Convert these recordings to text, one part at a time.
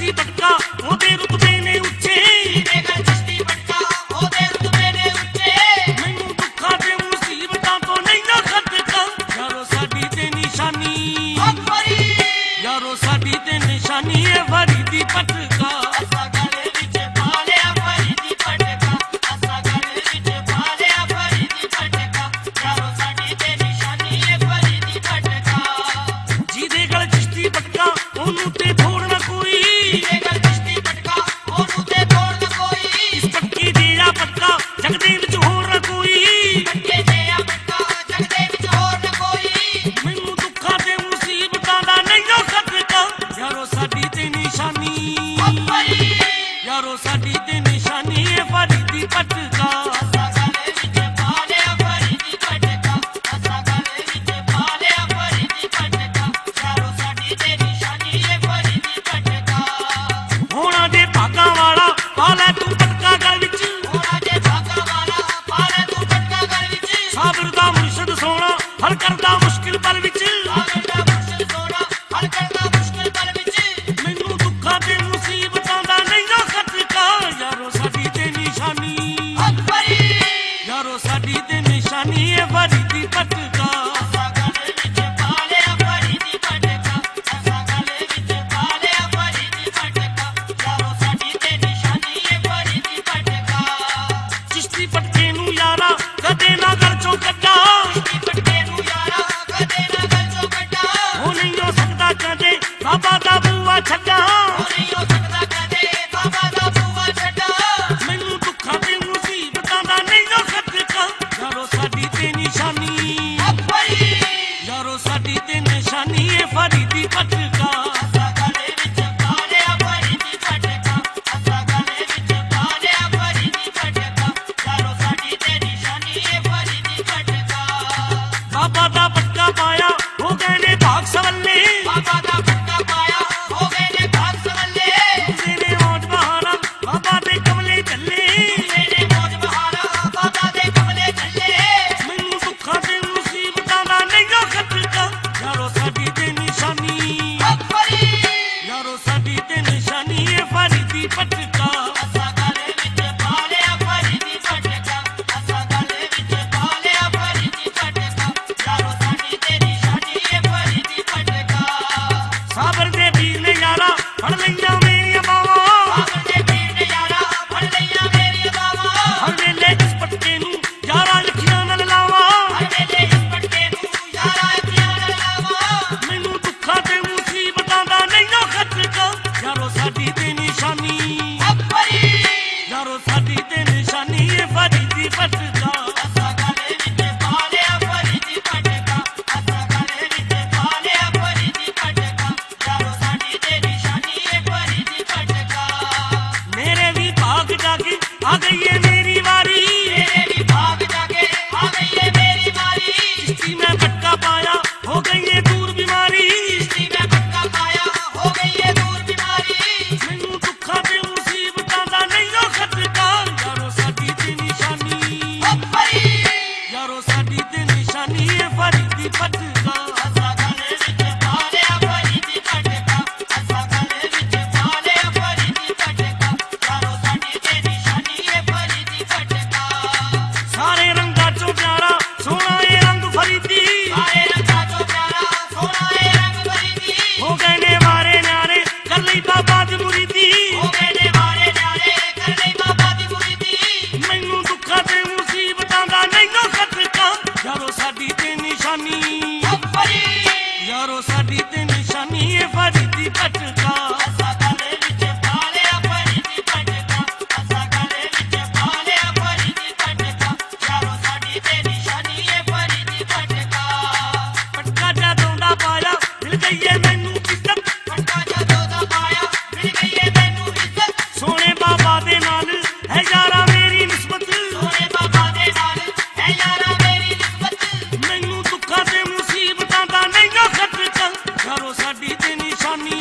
चिश्ती पटका ओदे रुतबे ने उच्चे जिहदे गल चिश्ती पटका ओदे रुतबे ने उच्चे मैनू दुखां ते मुसीबतां तो नहीं ना खटका यारो साडी ते निशानी यारो साडी ते निशानी है फरीदी पटका असा गले विच पा लिया फरीदी पटका असा गले विच पा लिया फरीदी पटका यारो साडी ते निशानी है फरीदी पटका जिहदे गल चिश्ती पटका ओनू ते फोड़ना कोई जिहदे गल चिश्ती पटका ओनू ते फोड़ना कोई इस पटकी दिया पटका जगदे विच होर ना कोई पटके दिया पटका जगदे विच होर ना कोई मैनू दुखां ते मुसीबतां दा नहीं ना खटका यारो साडी ते निशानी यारो साडी ते निशानी है फरीदी पटका असा गले विच पा लिया फरीदी पटका असा गले विच पा लिया फरीदी पटका यारो साडी ते निशानी है फरीदी पटका होना जे भागां वाला पा लै तू पटका गल विच होना जे भागां वाला पा लै तू पटका गल विच साबर दा मुर्शद सोना हल करदा मुश्किल पल विच साबर दा मुर्शद सोना हल करदा मुश्किल पल विच मैनू दुखां ते मुसीबतां दा नहीं ना खटका यारो साडी ते निशानी यारो साडी ते निशानी है फरीदी पटका असा गले विच पा लिया फरीदी पटका असा गले विच पा लिया फरीदी पटका यारो साडी ते निशानी है फरीदी पटका चिश्ती पटके नू यारा कदे ना गल चों कड्डा चिश्ती पटके नू यारा कदे ना गल चों कड्डा हो नहीं हो सकदा कदे बाबा दा बूआ छड्डा हो नहीं हो सकदा कदे बाबा दा बूआ छड्डा मैनू दुखां ते मुसीबतां दा नहीं ना खटका यारो साडी ते निशानी यारो साडी ते निशानी है फरीदी पटका असा गले विच पा लिया फरीदी पटका असा गले विच पा लिया फरीदी पटका यारो साडी ते निशानी है फरीदी पटका बाबा दा पटका पाया हो गए ने भाग सवल्ले बाबा दा पटका पाया हो गए ने भाग सवल्ले तेरे मौज बहारा बाबा दे कमले चले तेरे मौज बहारा बाबा दे कमले चले मैनू दुखां ते मुसीबतां दा नहीं ना खटका यारो साडी ते निशानी यारो साडी ते निशानी है फरीदी पटका असा गले विच पा लिया फरीदी पटका असा गले विच पा लिया फरीदी पटका यारो साडी ते निशानी है फरीदी पटका साबर दे वीर ने यारा फड़ लईयां मेरियां बावां साबर दे वीर ने यारा फड़ लईयां मेरियां बावां हर वेले इस पटके नू यारा अखियां नाल लावां हर वेले इस पटके नू यारा अखियां नाल लावां मैनू दुखां ते मुसीबतां दा नहीं ना खटका यारो साडी ते निशानी यारो साडी ते निशानी है फरीदी पटका असा गले विच पा लिया फरीदी पटका असा गले विच पा लिया फरीदी पटका यारो साडी ते निशानी है फरीदी पटका मेरे भी भाग जागे आ गई है मेरी बारी मेरे भी भाग जागे आ गई है मेरी बारी चिश्ती में पटका पाया हो गई है दूर बीमारी चिश्ती में पटका पाया हो गई है दूर बीमारी मैनू दुखां ते मुसीबतां दा नहीं ना खटका यारो साडी ते निशानी यारो साडी ते निशानी है फरीदी पटका असा गले विच पा लिया फरीदी पटका असा गले विच पा लिया फरीदी पटका यारो साडी ते निशानी है फरीदी पटका सारे रंगां चों प्यारा सोना ए रंग फरीदी सारे रंगां चों प्यारा सोना ए रंग फरीदी हो गए ने मारे न्यारे कर लई बाबा दी मुरीदी हो गए ने मारे न्यारे कर लई बाबा दी मुरीदी मैनू दुखां ते मुसीबतां दा नहीं ना खटका यारो साडी ते निशानी यारो साडी ते निशानी है फरीदी पटका असा गले विच पा लिया फरीदी पटका असा गले विच पा लिया फरीदी पटका यारो साडी ते निशानी है फरीदी पटका पटका जदों दा पाया मिल गई है मैनू इज्जत पटका जदों दा पाया मिल गई है मैनू इज्जत सोने बाबा दे नाल है यारा मेरी निस्बत सोने बाबा दे नाल है यारा मेरी निस्बत मैनू दुखां ते मुसीबतां दा नहीं ना खटका यारो साडी ते निशानी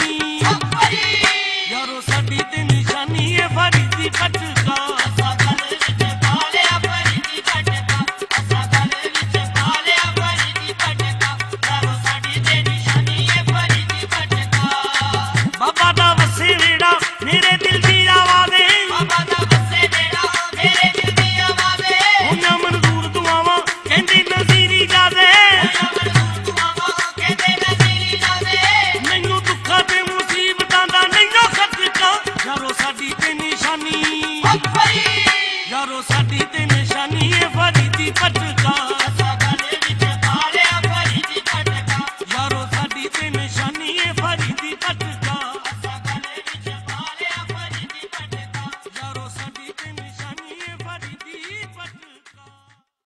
यारो साडी ते निशानी है फरीदी पटका असा गले विच पा लिया फरीदी पटका असा गले विच पा लिया फरीदी पटका यारो साडी ते निशानी है फरीदी पटका बाबा दा वसे वेड़ा ਯਾਰੋ ਸਾਡੀ ਤੇ ਨਿਸ਼ਾਨੀ ਏ ਫਰੀਦੀ ਪਟਕਾ